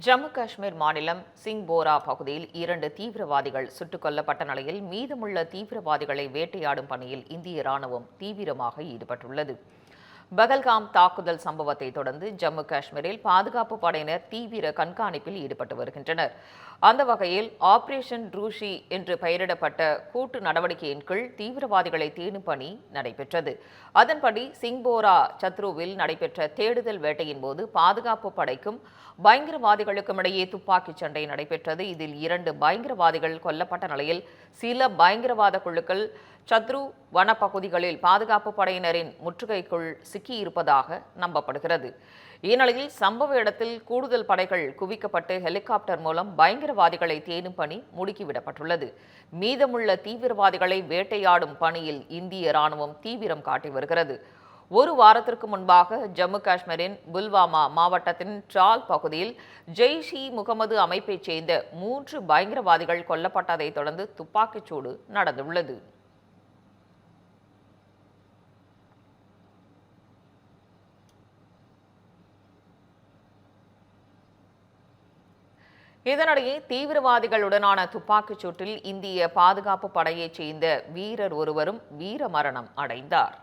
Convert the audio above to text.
ஜம்மு காஷ்மீர் மாநிலம் சிங்போரா பகுதியில் 2 தீவிரவாதிகள் சுட்டுக் கொல்லப்பட்ட நிலையில் மீதமுள்ள தீவிரவாதிகளை வேட்டையாடும் பணியில் இந்திய ராணுவம் தீவிரமாக ஈடுபட்டுள்ளது. பகல்காம் தாக்குதல் சம்பவத்தை தொடர்ந்து ஜம்மு காஷ்மீரில் பாதுகாப்பு படையினர் தீவிர கண்காணிப்பில் ஈடுபட்டு வருகின்றனர். அந்த வகையில் ஆபரேஷன் ரூஷி என்று பெயரிடப்பட்ட கூட்டு நடவடிக்கையின் கீழ் தீவிரவாதிகளை தேடும் பணி நடைபெற்றது. அதன்படி சிங்போரா சத்ருவில் நடைபெற்ற தேடுதல் வேட்டையின் போது பாதுகாப்பு படைக்கும் பயங்கரவாதிகளுக்கும் இடையே துப்பாக்கிச் சண்டை நடைபெற்றது. இதில் 2 பயங்கரவாதிகள் கொல்லப்பட்ட நிலையில் சில பயங்கரவாத குழுக்கள் சத்ரு வனப்பகுதிகளில் பாதுகாப்பு படையினரின் முற்றுகைக்குள் சிக்கியிருப்பதாக நம்பப்படுகிறது. இந்நிலையில் சம்பவ இடத்தில் கூடுதல் படைகள் குவிக்கப்பட்டு ஹெலிகாப்டர் மூலம் பயங்கரவாதிகளை தேடும் பணி முடுக்கிவிடப்பட்டுள்ளது. மீதமுள்ள தீவிரவாதிகளை வேட்டையாடும் பணியில் இந்திய ராணுவம் தீவிரம் காட்டி வருகிறது. ஒரு வாரத்திற்கு முன்பாக ஜம்மு காஷ்மீரின் புல்வாமா மாவட்டத்தின் ட்ரால் பகுதியில் ஜெய்ஷ்-இ-முகமது அமைப்பைச் சேர்ந்த 3 பயங்கரவாதிகள் கொல்லப்பட்டதை தொடர்ந்து துப்பாக்கிச்சூடு நடந்துள்ளது. இதனிடையே தீவிரவாதிகளுடனான துப்பாக்கிச் சூட்டில் இந்திய பாதுகாப்பு படையைச் சேர்ந்த வீரர் ஒருவரும் வீரமரணம் அடைந்தார்.